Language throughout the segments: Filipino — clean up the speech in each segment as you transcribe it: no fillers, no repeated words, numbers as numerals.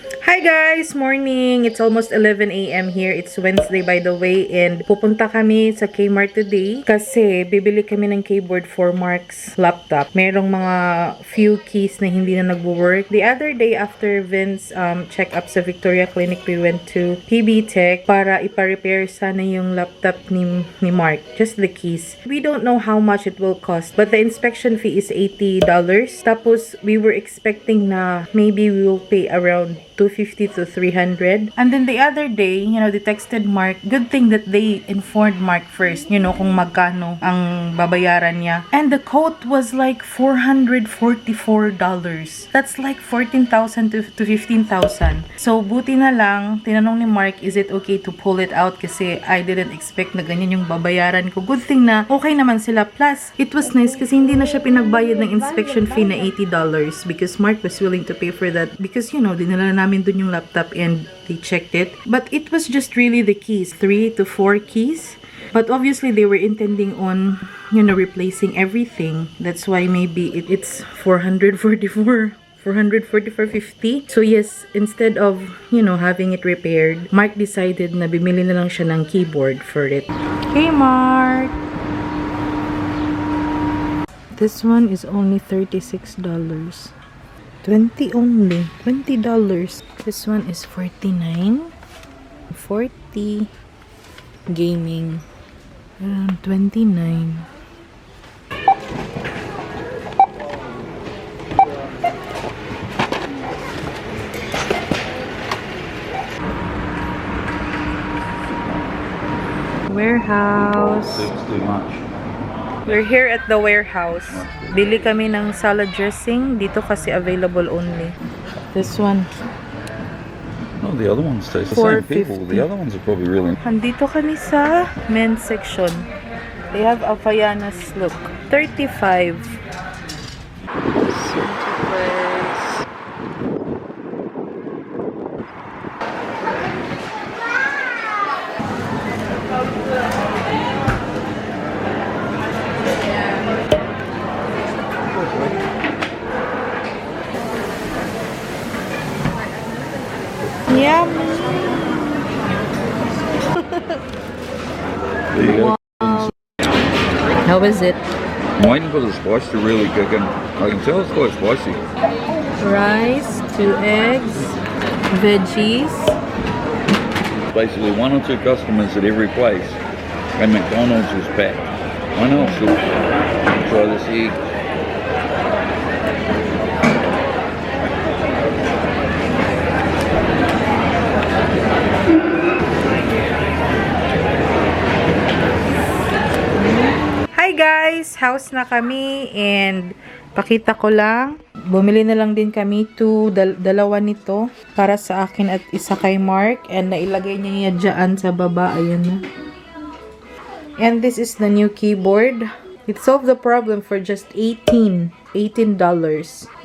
Hi guys! Morning! It's almost 11 a.m. here. It's Wednesday by the way, and pupunta kami sa Kmart today kasi bibili kami ng keyboard for Mark's laptop. Merong mga few keys na hindi na nagwo-work. The other day after Vince check-up sa Victoria Clinic, we went to PB Tech para ipa-repair sana yung laptop ni Mark. Just the keys. We don't know how much it will cost, but the inspection fee is $80. Tapos we were expecting na maybe we will pay around $250 to $300. And then the other day, they texted Mark. Good thing that they informed Mark first, kung magkano ang babayaran niya. And the quote was like $444. That's like 14,000 to 15,000. So, buti na lang, tinanong ni Mark, is it okay to pull it out? Kasi I didn't expect na ganyan yung babayaran ko. Good thing na okay naman sila. Plus, it was nice kasi hindi na siya pinagbayad ng inspection fee na $80 because Mark was willing to pay for that because, dinala namin dun yung laptop and they checked it. But it was just really the keys, 3 to 4 keys. But obviously they were intending on, replacing everything. That's why maybe it's $444.50. So yes, instead of, having it repaired, Mark decided na bimili na lang siya ng keyboard for it. Hey Mark! This one is only $36. 20 only. $20. This one is 49. 40. Gaming. Around 29. Warehouse. It's too much. We're here at the warehouse. Bili kami ng salad dressing. Dito kasi available only. This one. No, the other ones taste the same people. The other ones are probably really... Andito kami sa men's section. They have Avayanas look. 35. Yummy. There you go. How is it? I'm waiting for the spice to really kick in. I can tell it's quite spicy. Rice, 2 eggs, veggies. Basically 1 or 2 customers at every place, and McDonald's was packed. I know it's good. Try this egg. Hi guys! House na kami and pakita ko lang. Bumili na lang din kami dalawa nito para sa akin at isa kay Mark and nailagay niya dyan sa baba. Ayan na. And this is the new keyboard. It solved the problem for just $18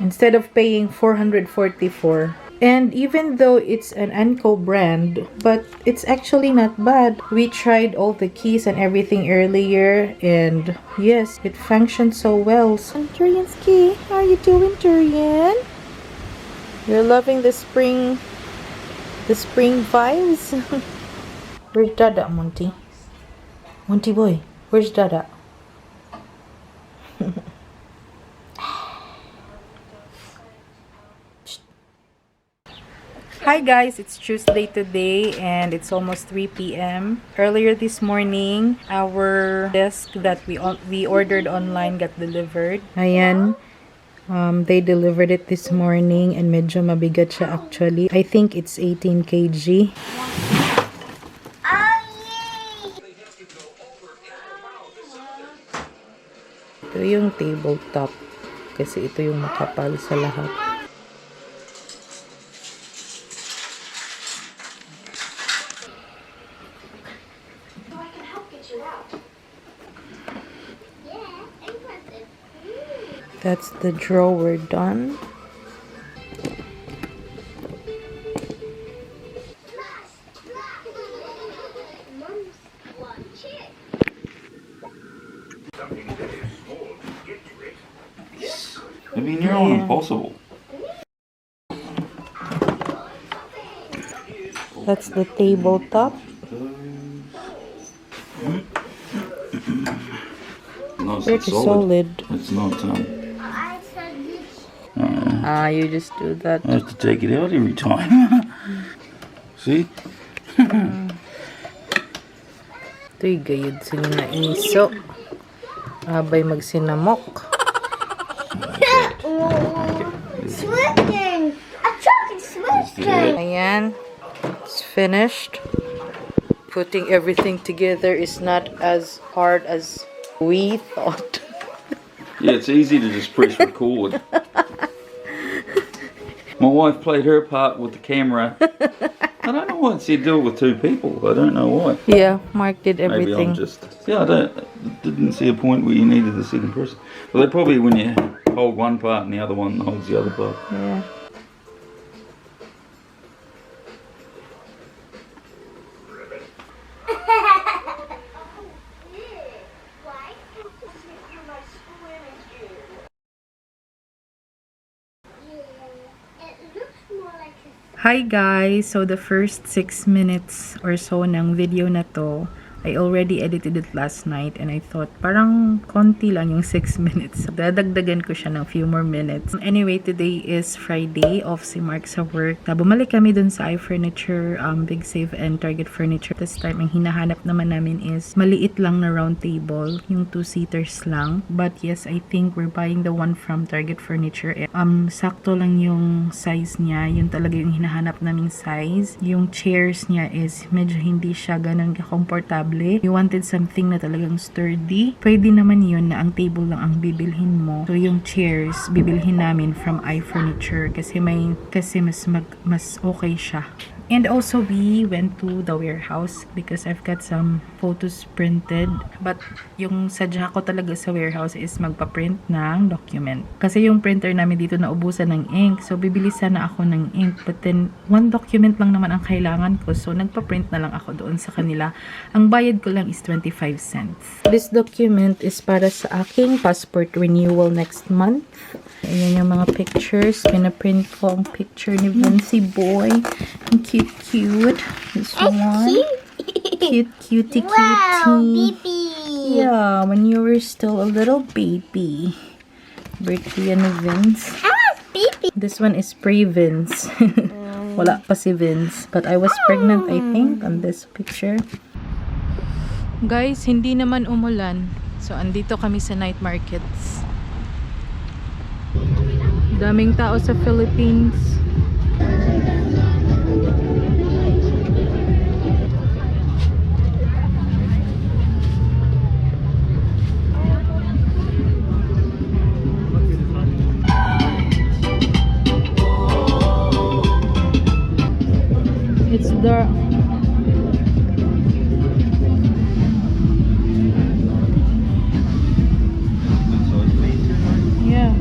instead of paying $444. And even though it's an Anko brand, but it's actually not bad. We tried all the keys and everything earlier, and yes, it functions so well. Turian's key, how are you doing, Turian? You're loving the spring vibes. Where's Dada, Monty? Monty boy, where's Dada? Hi guys, it's Tuesday today and it's almost 3 p.m. Earlier this morning, our desk that we ordered online got delivered. Ayan, they delivered it this morning and medyo mabigat siya actually. I think it's 18 kg. Ito yung tabletop kasi ito yung makapal sa lahat. That's the drawer done. I mean, you're all impossible. That's the tabletop. Nice Pretty solid. It's not. You just do that. I have to take it out every time. See? Ito'y gayud sila na iso. Abay magsinamok. Swifting! A truck is swifting! Ayan. It's finished. Putting everything together is not as hard as we thought. Yeah, it's easy to just press record. My wife played her part with the camera. I don't know why it said do it with 2 people. I don't know why. Yeah, Mark did Maybe everything. I'm just... Yeah, didn't see a point where you needed the second person. Well, they probably when you hold one part and the other one holds the other part. Yeah. Hi guys! So the first 6 minutes or so ng video na to, I already edited it last night and I thought parang konti lang yung 6 minutes. Dadagdagan ko siya ng few more minutes. Anyway, today is Friday, off si Mark sa work. Bumalik kami dun sa iFurniture, Big Save and Target Furniture. This time, ang hinahanap naman namin is maliit lang na round table, yung 2-seaters lang. But yes, I think we're buying the one from Target Furniture. Sakto lang yung size niya, yun talaga yung hinahanap naming size. Yung chairs niya is medyo hindi siya ganun ka-comfortable. You wanted something na talagang sturdy. Pwede naman yun na ang table lang ang bibilhin mo. So yung chairs bibilhin namin from iFurniture kasi mas okay siya. And also we went to the warehouse because I've got some photos printed. But yung sadya ko talaga sa warehouse is magpa-print ng document. Kasi yung printer namin dito naubusan ng ink. So bibili sana ako ng ink. But then one document lang naman ang kailangan ko. So nagpa-print na lang ako doon sa kanila. Ang bayad ko lang is 25 cents. This document is para sa aking passport renewal next month. Ayan yung mga pictures. Pinaprint ko ang picture ni Vincy Boy. Ang cute. This one. Cutie. Wow, baby! Yeah, when you were still a little baby. Birthday ni Vince. Baby! This one is pre-Vince. Wala pa si Vince. But I was pregnant, I think, on this picture. Guys, hindi naman umulan. So, andito kami sa night markets. Daming tao sa Philippines. It's dark. Yeah.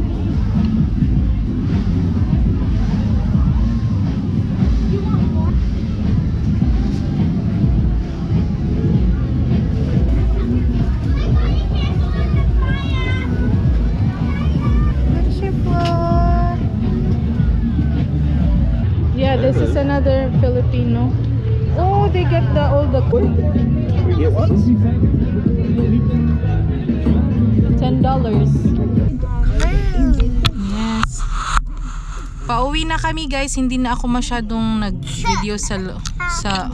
Yeah, this is another Filipino. Oh, they get all the We get one? $10. Yes. Pauwi na kami guys. Hindi na ako masyadong nag-video sa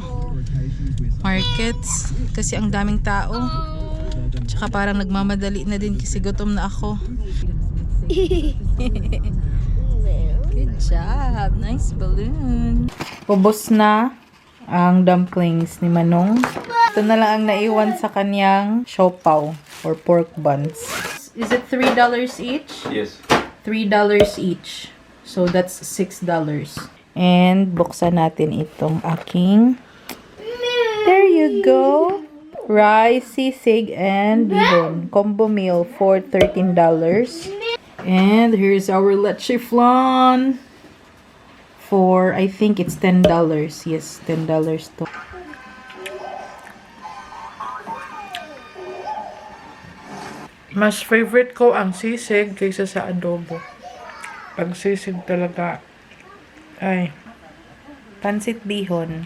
markets kasi ang daming tao. Tsaka parang nagmamadali na din kasi gutom na ako. Good job. Nice balloon. Ubos na ang dumplings ni Manong. Ito na lang ang naiwan sa kanyang siopaw or pork buns. Is it $3 each? Yes. $3 each. So that's $6. And buksan natin itong aking. There you go. Rice, sisig, and bihon. Combo meal for $13. And here's our leche flan for, I think it's $10. Yes, $10 to. Mas favorite ko ang sisig kaysa sa adobo. Pag sisig talaga, ay, pansit bihon.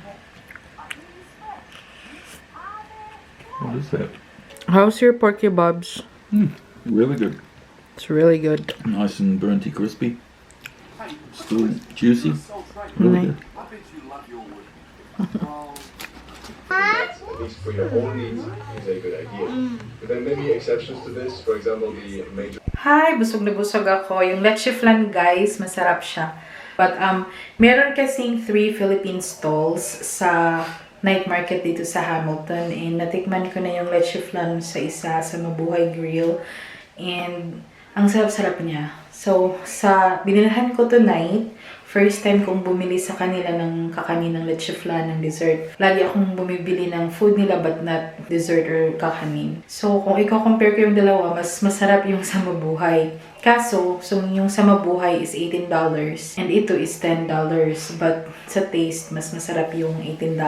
What is that? How's your pork kebabs? Really good. It's really good. Nice and burnty crispy. Still juicy. Really good. Huh? At least for your own needs, is a good idea. But there may be exceptions to this. For example, the major. Hi! Busog na busog ako. Yung leche flan, guys, masarap siya. But, meron kasing 3 Philippine stalls sa night market dito sa Hamilton. And natikman ko na yung leche flan sa isa, sa Mabuhay Grill. And, ang sarap-sarap niya. So, binilhan ko tonight. First time kong bumili sa kanila ng kakaninang leche flan ng dessert. Lagi akong bumibili ng food nila but not dessert or kakanin. So, kung i-compare ko yung dalawa, mas masarap yung sa Mabuhay. Kaso, yung sa Mabuhay is $18 and ito is $10. But sa taste, mas masarap yung $18.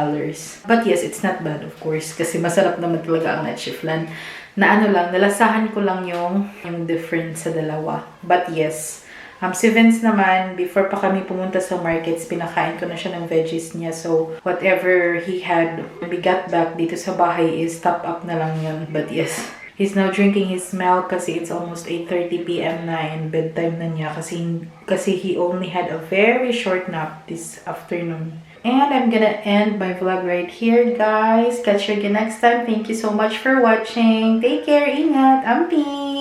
But yes, it's not bad of course kasi masarap naman talaga ang leche flan. Nalasahan ko lang yung difference sa dalawa. But yes, si Vince naman, before pa kami pumunta sa markets, pinakain ko na siya ng veggies niya. So, whatever he had, when we got back dito sa bahay is top up na lang yun. But yes, he's now drinking his milk kasi it's almost 8:30 p.m. na and bedtime na niya kasi he only had a very short nap this afternoon. And I'm gonna end my vlog right here, guys. Catch you again next time. Thank you so much for watching. Take care. Ingat. Amping.